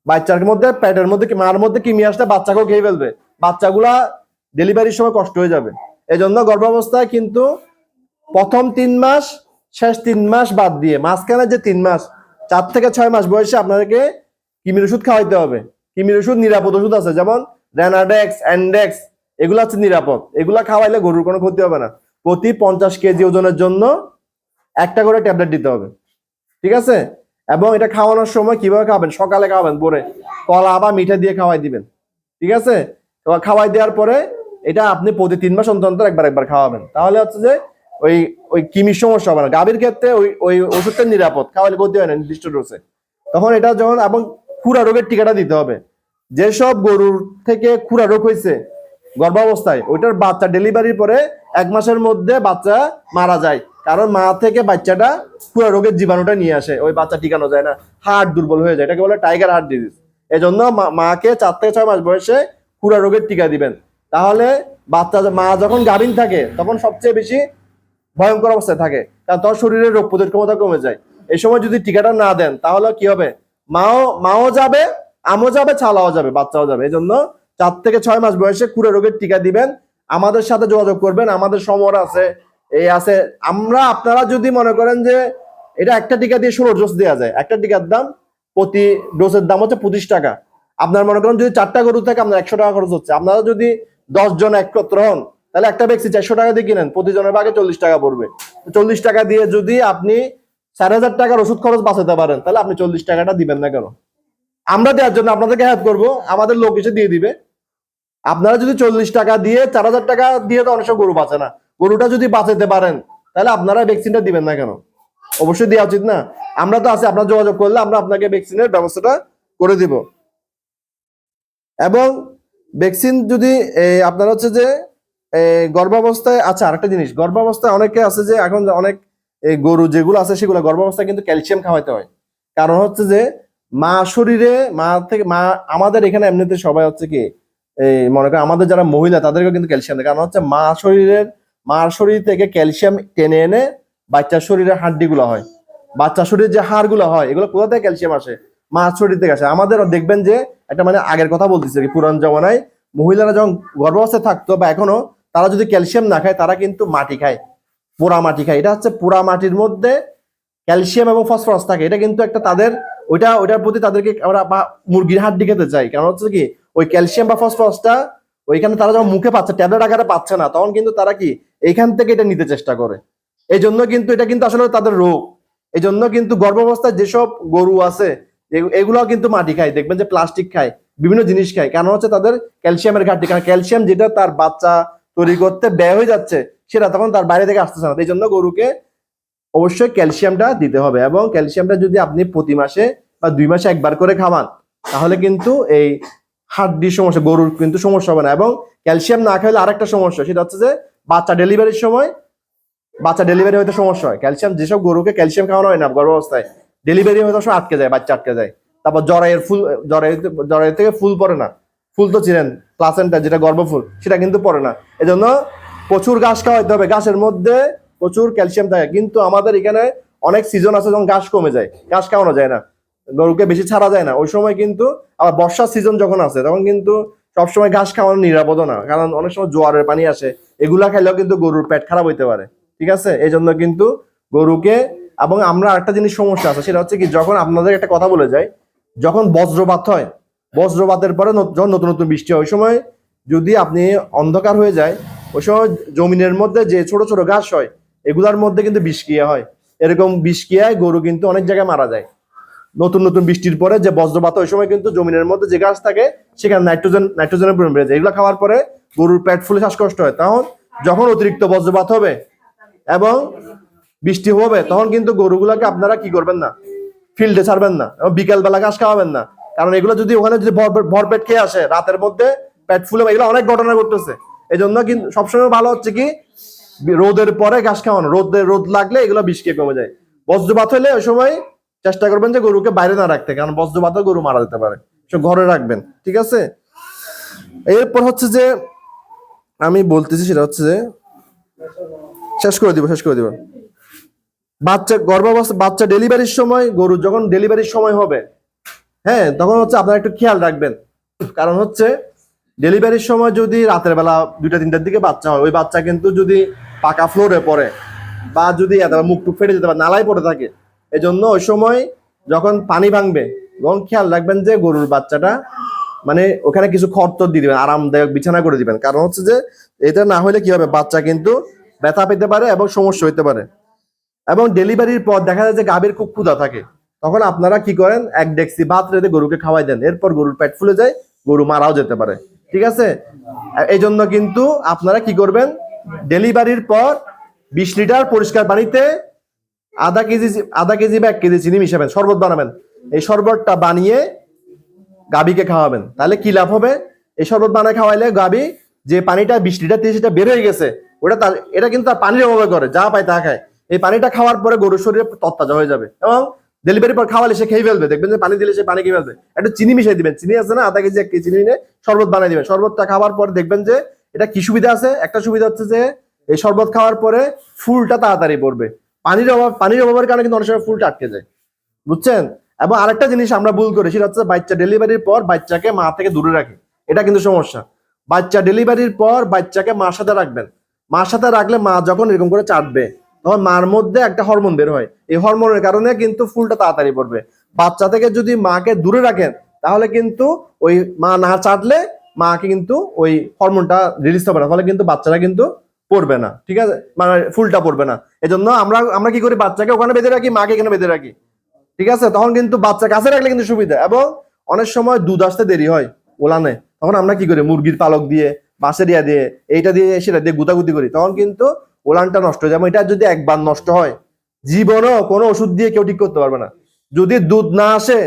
বাচ্চার মধ্যে পেটের মধ্যে মার মধ্যে কৃমি আসলে বাচ্চাকেও খেয়ে ফেলবে, বাচ্চাগুলা ডেলিভারির সময় কষ্ট হয়ে যাবে। এই জন্য গর্ভাবস্থায় কিন্তু প্রথম 3 মাস, শেষ 3 মাস বাদ দিয়ে মাঝখানে যে 3 মাস, 4 থেকে 6 মাস বয়সে আপনাদেরকে কৃমির ওষুধ খাওয়াইতে হবে। কৃমির ওষুধ নিরাপদ ওষুধ আছে, যেমন রেনাডেক্স, অ্যান্ডেক্স, এগুলো হচ্ছে নিরাপদ। এগুলা খাওয়াইলে গরুর কোনো ক্ষতি হবে না। প্রতি 50 কেজি ওজনের জন্য একটা করে ট্যাবলেট দিতে হবে, ঠিক আছে? এবং এটা খাওয়ানোর সময় কিভাবে খাবেন? সকালে খাওয়াবেন, ভোরে কলা বা মিঠা দিয়ে খাওয়াই দিবেন, ঠিক আছে? তো খাওয়াই দেওয়ার পরে এটা আপনি প্রতি 3 মাস অন্তর অন্তর একবার খাওয়াবেন। তাহলে হচ্ছে যে ওই ওই কিমির সমস্যা হবে না। গাভীর ক্ষেত্রে ওই ওই ওষুধটা নিরাপদ, খাওয়ালে ক্ষতি হয় না নির্দিষ্ট ডোজে। তখন এটা যখন, এবং খুরা রোগের টিকাটা দিতে হবে। যেসব গরুর থেকে খুরা রোগ হয়েছে গর্ভাবস্থায়, ওইটার বাচ্চা ডেলিভারির পরে 1 মাসের মধ্যে বাচ্চা মারা যায়, কারণ মা থেকে বাচ্চাটা খুরা রোগের জীবাণুটা নিয়ে আসে, ওই বাচ্চা টিকানো যায় না, হার্ট দুর্বল হয়ে যায়, এটাকে বলে টাইগার হার্ট ডিজিজ। এই জন্য মাকে 4 থেকে 6 মাস বয়সে খুরা রোগের টিকা দিবেন। তাহলে বাচ্চা, মা যখন গাভীন থাকে তখন সবচেয়ে বেশি ভয়ঙ্কর অবস্থায় থাকে, কারণ তার শরীরের রোগ প্রতিরোধ ক্ষমতা কমে যায়। এই সময় যদি টিকাটা না দেন তাহলে কি হবে? মাও যাবে, আমও যাবে, ছালাও যাবে, বাচ্চাও যাবে। এই জন্য 4 থেকে 6 মাস বয়সে খুরা রোগের টিকা দিবেন। আমাদের সাথে যোগাযোগ করবেন, আমাদের সমর আছে, এই আছে। আপনারা যদি মনে করেন যে এটা একটা টিকা দিয়ে 16 ডোজ দেওয়া যায়, একটা টিকার দাম, প্রতি ডোজের দাম হচ্ছে 25 টাকা। আপনার মনে করেন যদি 4টা গরু থাকে, আপনার 100 টাকা খরচ হচ্ছে। আপনারা যদি 10 জন একত্র হন, তাহলে একটা ভ্যাকসিন 400 টাকা দিয়ে কিনেন, প্রতিজনের ভাগে 40 টাকা পড়বে। 40 টাকা দিয়ে যদি আপনি 4000 টাকার ওষুধ খরচ বাঁচাতে পারেন, তাহলে আপনি 40 টাকাটা দিবেন না কেন? আমরা দেওয়ার জন্য আপনাদেরকে হেল্প করবো, আমাদের লোক এসে দিয়ে দিবে। আপনারা যদি 40 টাকা দিয়ে 4000 টাকা দিয়ে তো অনেক গরু বাঁচে না। গরুটা যদি বাঁচাতে পারেন, তাহলে আপনারা ভ্যাকসিনটা দিবেন না কেন? অবশ্যই দেওয়া উচিত না? আমরা তো আছি, আপনার যোগাযোগ করলে আমরা আপনাকে ভ্যাকসিনের ব্যবস্থাটা করে দিব। এবং ভ্যাকসিন যদি আপনার হচ্ছে যে গর্ভাবস্থায়, আচ্ছা আরেকটা জিনিস, গর্ভাবস্থায় অনেকে আছে যে এখন অনেক গরু যেগুলো আছে সেগুলো গর্ভাবস্থায় কিন্তু ক্যালসিয়াম খাওয়াইতে হয়। কারণ হচ্ছে যে মা শরীরে, আমাদের এখানে এমনিতে সবাই হচ্ছে কি, মনে করেন আমাদের যারা মহিলা তাদেরকে কিন্তু ক্যালসিয়াম দেয়। কারণ হচ্ছে মার শরীর থেকে ক্যালসিয়াম টেনে এনে বাচ্চার শরীরে হাড্ডিগুলো হয়, বাচ্চার শরীরে যে হাড়গুলো হয়, এগুলো কোথা থেকে ক্যালসিয়াম আসে? মার শরীর থেকে আসে। আমাদের দেখবেন যে একটা, মানে আগের কথা বলতেছে কি, পুরান জমানায় মহিলারা যখন গর্ভাবস্থায় থাকতো বা এখনো, তারা যদি ক্যালসিয়াম না খায়, তারা কিন্তু মাটি খায়, পোড়া মাটি খায়। এটা হচ্ছে পোড়া মাটির মধ্যে ক্যালসিয়াম এবং ফসফরাস থাকে। এটা কিন্তু একটা তাদের, ওইটার প্রতি তাদেরকে আমরা বা মুরগির হাড্ডি খেতে চাই। কারণ হচ্ছে কি, ওই ক্যালসিয়াম বা ফসফরাসটা ওইখানে তারা যখন মুখে পাচ্ছে, ট্যাবলেট আকারে পাচ্ছে না, তখন কিন্তু তারা কি এইখান থেকে এটা নিতে চেষ্টা করে। এই জন্য কিন্তু এটা কিন্তু আসলে তাদের রোগ। এই জন্য কিন্তু গর্ভাবস্থায় যেসব গরু আছে এগুলো কিন্তু মাটি খায়, দেখবেন যে প্লাস্টিক খায়, বিভিন্ন জিনিস খায়। কারণ হচ্ছে তাদের ক্যালসিয়ামের ঘাটতি। কারণ ক্যালসিয়াম যেটা তার বাচ্চা তৈরি করতে ব্যয় হয়ে যাচ্ছে, সেটা তখন তার বাইরে থেকে আসতেছে না। এই জন্য গরুকে অবশ্যই ক্যালসিয়ামটা দিতে হবে। এবং ক্যালসিয়ামটা যদি আপনি প্রতি মাসে বা 2 মাসে একবার করে খাওয়ান, তাহলে কিন্তু এই হাড্ডির সমস্যা, গরুর কিন্তু সমস্যা হবে না। এবং ক্যালসিয়াম না খেলে আরেকটা সমস্যা, সেটা হচ্ছে যে বাচ্চা ডেলিভারি হইতে সমস্যা হয়। ক্যালসিয়াম, যেসব গরুকে ক্যালসিয়াম খাওয়ানো হয় না গর্ভাবস্থায়, ডেলিভারি হয়তো আটকে যায়, বাচ্চা আটকে যায়। তারপর জরায়ু থেকে ফুল পড়ে না, ফুল তো চিনেন, প্লাসেন্টা যেটা গর্ভফুল, সেটা কিন্তু পড়ে না। এজন্য প্রচুর ঘাস খাওয়াইতে হবে, ঘাসের মধ্যে প্রচুর ক্যালসিয়াম থাকে। কিন্তু আমাদের এখানে অনেক সিজন আছে যখন ঘাস কমে যায়, ঘাস খাওয়ানো যায় না, গরুকে বেশি ছাড়া যায় না। ওই সময় কিন্তু আবার বর্ষার সিজন যখন আছে, তখন কিন্তু সবসময় ঘাস খাওয়ানো নিরাপদ না, কারণ অনেক সময় জোয়ারের পানি আসে, এগুলা খাইলেও কিন্তু গরুর পেট খারাপ হইতে পারে, ঠিক আছে? এই জন্য কিন্তু গরুকে, এবং আমরা একটা জিনিস সমস্যা আছে, সেটা হচ্ছে কি, যখন আপনাদের একটা কথা বলে যায়, যখন বজ্রপাত হয়, বজ্রপাতের পরে যখন নতুন নতুন বৃষ্টি হয়, ওই সময় যদি আপনি অন্ধকার হয়ে যায়, ওই সময় জমিনের মধ্যে যে ছোট ছোট ঘাস হয়, এগুলার মধ্যে কিন্তু বিষক্রিয়া হয়। এরকম বিষক্রিয়ায় গরু কিন্তু অনেক জায়গায় মারা যায়। নতুন নতুন বৃষ্টির পরে যে বজ্রপাত, ওই সময় কিন্তু জমিনের মধ্যে যে ঘাস থাকে, সেখানে নাইট্রোজেনের পরিমাণ বেড়ে যায়। এগুলো খাওয়ার পরে গরুর পেট ফুলে শ্বাসকষ্ট হয়। তখন যখন অতিরিক্ত বজ্রপাত হবে এবং বৃষ্টি হবে, তখন কিন্তু গরুগুলাকে আপনারা কি করবেন না, ফিল্ডে ছাড়বেন না, এবং বিকেল বেলা ঘাস খাওয়াবেন না। কারণ এগুলো যদি ওখানে যদি ভরপেট খেয়ে আসে, রাতের মধ্যে পেট ফুলে, এগুলো অনেক ঘটনা ঘটতেছে। এই জন্য কিন্তু সবসময় ভালো হচ্ছে কি, রোদের পরে ঘাস খাওয়ানো, রোদ লাগলে এগুলো বিষ খেয়ে কমে যায়। বজ্রপাত হলে ওই সময় চেষ্টা করবেন যে গরুকে বাইরে না রাখতে, কারণ বজ্রপাতে গরু মারা যেতে পারে, সব ঘরে রাখবেন, ঠিক আছে? এরপর হচ্ছে যে আমি বলতেছি, সেটা হচ্ছে যে শেষ করে দিব। বাচ্চা ডেলিভারির সময়, গরু যখন ডেলিভারির সময় হবে, হ্যাঁ, তখন হচ্ছে আপনারা একটু খেয়াল রাখবেন। কারণ হচ্ছে ডেলিভারির সময় যদি রাতের বেলা 2টা-3টার দিকে বাচ্চা হয়, ওই বাচ্চা কিন্তু যদি পাকা ফ্লোরে পড়ে বা যদি মুখ টুক ফেটে যেতে পারে, নালায় পড়ে থাকে, এই জন্য ওই সময় যখন পানি ভাঙবে, তখন খেয়াল রাখবেন যে গরুর বাচ্চাটা মানে ওখানে কিছু খড় দিয়ে দিবেন, আরামদায়ক বিছানা করে দিবেন। কারণ হচ্ছে যে এটা না হলে কি হবে, বাচ্চা কিন্তু ব্যথা পেতে পারে এবং সমস্যা হইতে পারে। এবং ডেলিভারির পর দেখা যায় যে গাভীর খুব ক্ষুধা থাকে, তখন আপনারা কি করেন, 1 ডেক্সি ভাত রেঁধে গরুকে খাওয়াই দেন, এরপর গরুর পেট ফুলে যায়, গরু মারাও যেতে পারে। ঠিক আছে, এই জন্য কিন্তু আপনারা কি করবেন, ডেলিভারির পর 20 লিটার পরিষ্কার পানিতে আধা কেজি বা 1 কেজি চিনি মিশাবেন, শরবত বানাবেন। এই শরবতটা বানিয়ে গাভীকে খাওয়াবেন। তাহলে কি লাভ হবে, এই শরবত বানায় খাওয়াইলে গাভী যে পানিটা 20 লিটার 30 লিটার বের হয়ে গেছে, এটা কিন্তু তার পানির অভাবে করে, যা পায় তা খায়। এই পানিটা খাওয়ার পরে গরুর শরীরে তরতাজা হয়ে যাবে, এবং ডেলিভারি পর খাওয়ালে সে খেয়ে ফেলবে। দেখবেন যে পানি দিলে সে পানি খেয়ে ফেলবে। একটু চিনি মিশিয়ে দিবেন, চিনি আছে না, আধা কেজি 1 কেজি চিনি নিয়ে শরবত বানিয়ে দিবেন। শরবতটা খাওয়ার পর দেখবেন যে এটা কি সুবিধা আছে, একটা সুবিধা হচ্ছে যে এই শরবত খাওয়ার পরে ফুলটা তাড়াতাড়ি পড়বে। পানির অভাবের কারণে কিন্তু অনেক সময় ফুলটা আটকে যায়, বুঝছেন। এবং আরেকটা জিনিস আমরা ভুল করি, সেটা হচ্ছে বাচ্চা ডেলিভারির পর বাচ্চাকে মা থেকে দূরে রাখি, এটা কিন্তু সমস্যা। বাচ্চা ডেলিভারির পর বাচ্চাকে মার সাথে রাখবেন। মার সাথে রাখলে মা যখন এরকম করে চাটবে, তখন মার মধ্যে একটা হরমোন বের হয়, এই হরমোনের কারণে কিন্তু ফুলটা তাড়াতাড়ি পড়বে। বাচ্চা থেকে যদি মাকে দূরে রাখেন, তাহলে কিন্তু ওই মা না চাটলে মাকে কিন্তু ওই হরমোনটা রিলিজ হবে না, ফলে কিন্তু বাচ্চারা কিন্তু পড়বে না। ঠিক আছে, মানে ফুলটা পড়বে না। এজন্য আমরা কি করি, বাচ্চাকে ওখানে বেঁধে রাখি, মাকে এখানে বেঁধে রাখি। ঠিক আছে, তখন কিন্তু বাচ্চা কাছে রাখলে কিন্তু সুবিধা। এবং অনেক সময় দুধ আসতে দেরি হয় ওলানে, তখন আমরা কি করি, মুরগির পালক দিয়ে, বাঁশেরিয়া দিয়ে, এইটা দিয়ে সেটা দিয়ে গুতাগুতি করি, তখন কিন্তু ওলানটা নষ্ট হয়ে যায়। এটা যদি একবার নষ্ট হয়, জীবনও কোনো ওষুধ দিয়ে কেউ ঠিক করতে পারবে না। যদি দুধ না আসে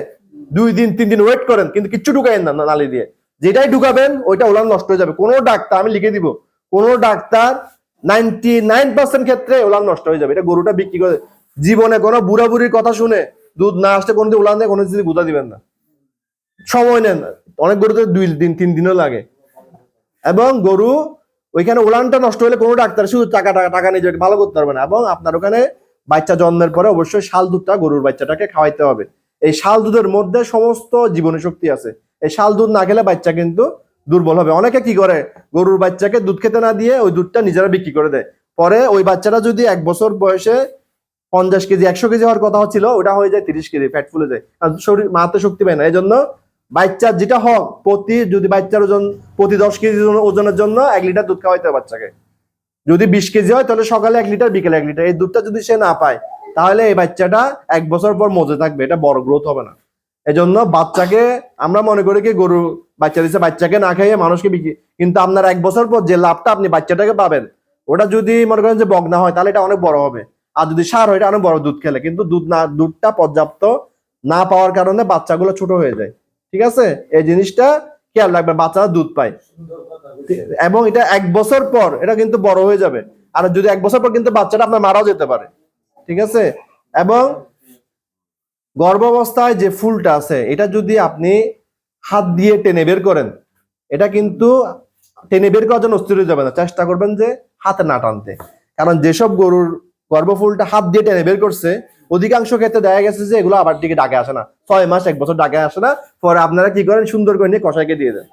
2 দিন 3 দিন ওয়েট করেন, কিন্তু কিচ্ছু ঢুকাইন না নালি দিয়ে, যেটাই ঢুকাবেন ওইটা ওলান নষ্ট হয়ে যাবে। কোনো ডাক্তার, আমি লিখে দিব, কোনো ডাক্তার 99% ক্ষেত্রে ওলান নষ্ট হয়ে যাবে। এটা গরুটা বিক্রি করে জীবনে কোনো বুড়া বুড়ির কথা শুনে দুধ না আসতে কোনোদিন উলান দেয়, কোনো কিছু গুঁতা দিবেন না। সময় নেন, অনেক গরুতে 2 দিন 3 দিনও লাগে। এবং গরু ওইখানে উলানটা নষ্ট হলে কোনো ডাক্তার শুধু টাকা নিয়ে ভালো করতে পারবে না। এবং আপনার ওখানে বাচ্চা জন্মের পরে অবশ্যই শাল দুধটা গরুর বাচ্চাটাকে খাওয়াইতে হবে। এই শাল দুধের মধ্যে সমস্ত জীবনী শক্তি আছে। এই শাল দুধ না খেলে বাচ্চা কিন্তু দুর্বল হবে। অনেকে কি করে, গরুর বাচ্চাকে দুধ খেতে না দিয়ে ওই দুধটা নিজেরা বিক্রি করে দেয়। পরে ওই বাচ্চাটা যদি 1 বছর বয়সে 50 কেজি 100 কেজি হওয়ার কথা হচ্ছিল, ওটা হয়ে যায় 30 কেজি, ফ্যাট ফুলে যায়, আর শরীর মাতে শক্তি পায় না। এই জন্য বাচ্চার যেটা হোক, যদি বাচ্চার ওজন প্রতি 10 কেজি ওজনের জন্য 1 লিটার দুধ খাওয়াইতে হবে বাচ্চাকে। যদি 20 কেজি হয়, তাহলে সকালে 1 লিটার, বিকেলে 1 লিটার। এই দুধটা যদি সে না পায়, তাহলে এই বাচ্চাটা 1 বছর পর মজে থাকবে, এটা বড় গ্রোথ হবে না। এজন্য বাচ্চাকে আমরা মনে করি কি, গরু বাচ্চা দিচ্ছে, বাচ্চাকে না খাইয়ে মানুষকে বিক্রি, কিন্তু আপনার 1 বছর পর যে লাভটা আপনি বাচ্চাটাকে পাবেন, ওটা যদি মনে করেন যে বগনা হয়, তাহলে এটা অনেক বড় হবে। আর যদি সার হয়, এটা অনেক বড় দুধ খেলে। কিন্তু দুধটা পর্যাপ্ত না পাওয়ার কারণে বাচ্চাগুলো ছোট হয়ে যায়। ঠিক আছে, এই জিনিসটা খেয়াল রাখবেন, বাচ্চারা দুধ পায় এবং এটা 1 বছর পর এটা কিন্তু বড় হয়ে যাবে। আর যদি 1 বছর পর কিন্তু বাচ্চাটা আপনার মারাও যেতে পারে। ঠিক আছে, এবং গর্ভাবস্থায় যে ফুলটা আছে, এটা যদি আপনি হাত দিয়ে টেনে বের করেন, এটা কিন্তু টেনে বের করার জন্য অস্থির হয়ে যাবে না, চেষ্টা করবেন যে হাতে না টানতে। কারণ যেসব গরুর গর্ভফুলটা হাত দিয়ে টেনে বের করছে, অধিকাংশ ক্ষেত্রে দেখা গেছে যে এগুলো আবার দিকে ডাকে আসে না, 6 মাস 1 বছর ডাকে আসে না। পরে আপনারা কি করেন, সুন্দর করে নিয়ে কষাইকে দিয়ে দেন।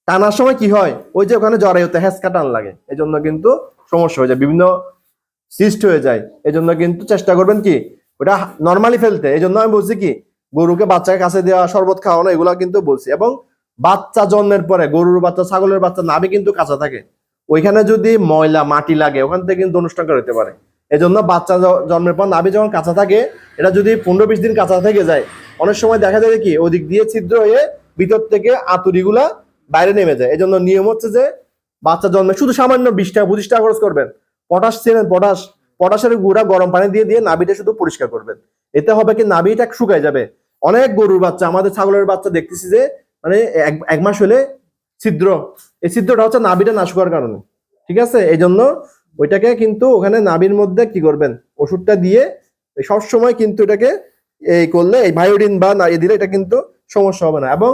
টানার সময় কি হয়, ওই যে ওখানে জড়াই হতে হ্যাঁচকা টান লাগে, এই জন্য কিন্তু সমস্যা হয়ে যায়, বিভিন্ন সিস্ট হয়ে যায়। এই জন্য কিন্তু চেষ্টা করবেন কি, ওটা নর্মালি ফেলতে। এই জন্য আমি বলছি কি, গরুকে বাচ্চাকে কাছে দেওয়া, শরবত খাওয়ানো, এগুলো কিন্তু বলছি। এবং বাচ্চা জন্মের পরে গরুর বাচ্চা, ছাগলের বাচ্চা নাভি কিন্তু কাঁচা থাকে, ওইখানে যদি ময়লা মাটি লাগে, ওখান থেকে কিন্তু অনুষ্ঠান হতে পারে। এই জন্য বাচ্চা জন্মের পর নাভি যখন কাঁচা থাকে, এটা যদি 15-20 দিন কাঁচা থেকে যায়, অনেক সময় দেখা যায় কি ওদিক দিয়ে ছিদ্র হয়ে ভিতর থেকে আতুরিগুলা বাইরে নেমে যায়। এই জন্য নিয়ম হচ্ছে যে বাচ্চা জন্মে শুধু সামান্য 20 টাকা 25 টাকা খরচ করবেন, পটাশ চেনেন, পটাশের গুঁড়া গরম পানি দিয়ে দিয়ে নাভিটা শুধু পরিষ্কার করবেন। এতে হবে কি, নাভিটা শুকায় যাবে। অনেক গরুর বাচ্চা, আমাদের ছাগলের বাচ্চা দেখতেছি যে মানে 1 মাস হলে ছিদ্র, এই ছিদ্রটা হচ্ছে নাভিটা না শুকার কারণে। ঠিক আছে, এই জন্য ওইটাকে কিন্তু ওখানে নাভির মধ্যে কি করবেন, ওষুধটা দিয়ে সবসময় কিন্তু এটাকে এই করলে, এই ভায়োডিন বা না দিলে এটা কিন্তু সমস্যা হবে না। এবং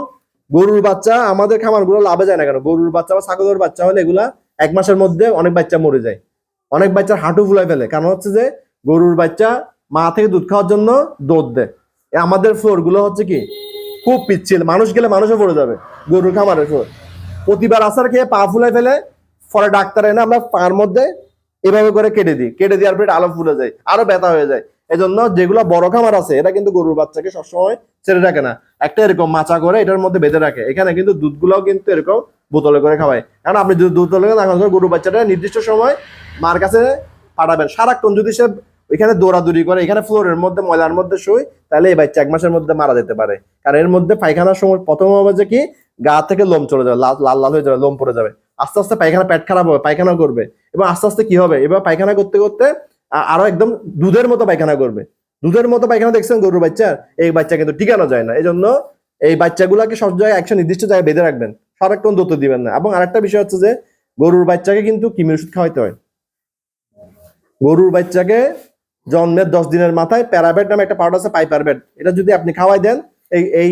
গরুর বাচ্চা আমাদের খামারগুলো লাভে যায় না কেন, গরুর বাচ্চা বা ছাগলের বাচ্চা হলে এগুলা 1 মাসের মধ্যে অনেক বাচ্চা মরে যায়, অনেক বাচ্চার হাঁটু ফুলাই ফেলে। কারণ হচ্ছে যে গরুর বাচ্চা মা থেকে দুধ খাওয়ার জন্য দৌড় দেয়। আমাদের ফ্লোর গুলো হচ্ছে কি খুব পিচ্ছিল, মানুষ গেলে মানুষও পড়ে যাবে। গরুর খামারের ফ্লোর প্রতিবার আসার খেয়ে পা ফুলাই ফেলে, পরে ডাক্তার এনে আমরা পার মধ্যে এভাবে করে কেটে দিই, কেটে দেওয়ার পরে আলো ফুলে যায়, আরো ব্যথা হয়ে যায়। এজন্য যেগুলো বড় খামার আছে এটা কিন্তু গরুর বাচ্চাকে সবসময় ছেড়ে রাখে না, একটা এরকম মাচা করে এটার মধ্যে বেঁধে রাখে। এখানে কিন্তু দুধগুলোও কিন্তু এরকম বোতলে করে খাওয়ায়। কারণ আপনি যদি দুধ তোলে না, গরুর বাচ্চাটা নির্দিষ্ট সময় মার কাছে পাঠাবেন। সারাক্ষণ যদি সে এখানে দৌড়াদৌড়ি করে, এখানে ফ্লোরের মধ্যে ময়লার মধ্যে শুই, তাহলে এই বাচ্চা 1 মাসের মধ্যে মারা যেতে পারে। কারণ এর মধ্যে পায়খানার সময় প্রথম হবে যে কি গা থেকে লোম চলে যাবে, লাল লাল হয়ে যাবে, লোম পড়ে যাবে। আস্তে আস্তে পায়খানা, পেট খারাপ হবে, পায়খানা করবে, এবং আস্তে আস্তে কি হবে, এবার পায়খানা করতে করতে আরো একদম দুধের মতো পায়খানা করবে। দুধের মতো পায়খানা দেখছেন গরুর বাচ্চার, এই বাচ্চা কিন্তু টিকানো যায় না। এই জন্য এই বাচ্চাগুলোকে সব জায়গায় একশো নির্দিষ্ট জায়গায় বেঁধে রাখবেন, সারাক্ষণ দৌড় দিবেন না। এবং আরেকটা বিষয় হচ্ছে যে গরুর বাচ্চাকে কিন্তু কৃমির ওষুধ খাওয়াইতে হয়। গরুর বাচ্চাকে জন্মের 10 দিনের মাথায় প্যারাবেট নামে একটা পাউডার আছে, পাইপারবেট, এটা যদি আপনি খাওয়াই দেন, এই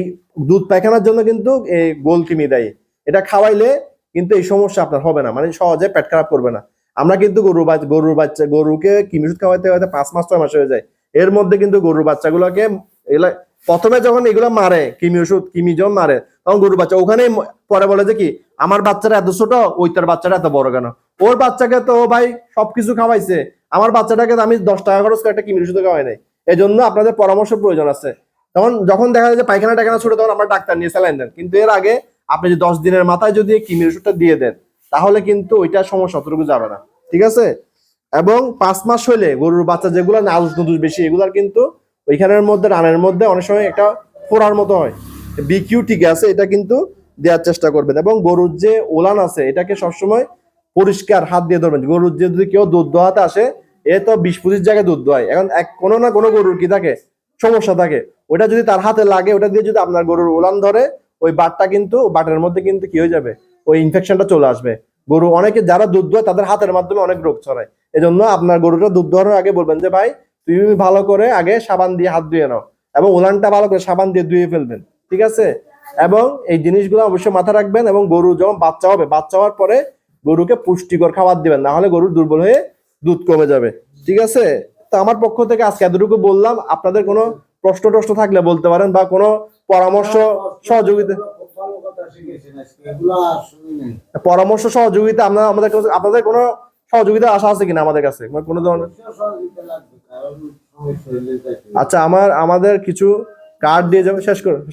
দুধ পায়খানার জন্য কিন্তু এই গোল কৃমি দেয়। এটা খাওয়াইলে কিন্তু এই সমস্যা আপনার হবে না, মানে সহজে পেট খারাপ করবে না। আমরা কিন্তু গরুকে কৃমি ওষুধ খাওয়াইতে হয়তো 5 মাস 6 মাস হয়ে যায়। এর মধ্যে কিন্তু গরুর বাচ্চাগুলোকে এগুলা প্রথমে যখন এগুলো মারে কৃমি ওষুধ, কৃমি যখন মারে, তখন গরুর বাচ্চা ওখানেই পরে বলে যে কি আমার বাচ্চাটা এত ছোট, ওইটার বাচ্চাটা এত বড় কেন? ওর বাচ্চাকে তো ভাই সবকিছু খাওয়াইছে, আমার বাচ্চাটাকে আমি 10 টাকা খরচ করে একটা কৃমি ওষুধ খাওয়াই নাই। এই জন্য আপনাদের পরামর্শ প্রয়োজন আছে। তখন যখন দেখা যায় যে পায়খানা টায়খানা ছোট, তখন আমরা ডাক্তার নিয়ে স্যালাইন দেন। কিন্তু এর আগে আপনি যে 10 দিনের মাথায় যদি কৃমি ওষুধটা দিয়ে দেন, তাহলে কিন্তু ওইটা সমস্যা অতটুকু যাবে না, ঠিক আছে? এবং 5 মাস হইলে গরুর বাচ্চা যেগুলো নাদুস নুদুস বেশি, এগুলার কিন্তু ওইখানের মধ্যে রানের মধ্যে অনেক সময় একটা ফোড়ার মতো হয়, বিকিউ ঠিক আছে, এটা কিন্তু দেওয়ার চেষ্টা করবেন। এবং গরুর যে ওলান আছে এটাকে সবসময় পরিষ্কার হাত দিয়ে ধরবেন। গরুর যে যদি কেউ দুধ দোয়াতে আসে, এ তো 20-25 জায়গায় দুধ দোয়ায়, এখন কোনো না কোনো গরুর কি থাকে, সমস্যা থাকে। ওটা যদি তার হাতে লাগে, ওটা দিয়ে যদি আপনার গরুর ওলান ধরে, ওই বাটটা কিন্তু বাটের মধ্যে কিন্তু কি হয়ে যাবে, ওই ইনফেকশনটা চলে আসবে। গরু অনেকে যারা দুধ দোয় তাদের হাতের মাধ্যমে অনেক রোগ ছড়ায়। এজন্য আপনার গরুটা দুধ দোয়ানোর আগে বলবেন যে ভাই তুমি ভালো করে আগে সাবান দিয়ে হাত ধুয়ে নাও, এবং ওলানটা ভালো করে সাবান দিয়ে ধুয়ে ফেলবেন, ঠিক আছে? এবং এই জিনিসগুলো অবশ্যই মাথা রাখবেন। এবং গরু যখন বাচ্চা হবে, বাচ্চা হওয়ার পরে গরুকে পুষ্টিকর খাবার দিবেন, না হলে গরু দুর্বল হয়ে দুধ কমে যাবে, ঠিক আছে? তো আমার পক্ষ থেকে আজকে এতটুকু বললাম। আপনাদের কোনো প্রশ্ন টশ্ন থাকলে বলতে পারেন, বা কোনো সহযোগিতা আপনাদের কোনো সহযোগিতা আশা আছে কিনা আমাদের কাছে, কোনো ধরনের? আচ্ছা, আমাদের কিছু কার্ড দিয়ে যাবে। শেষ করে দাও।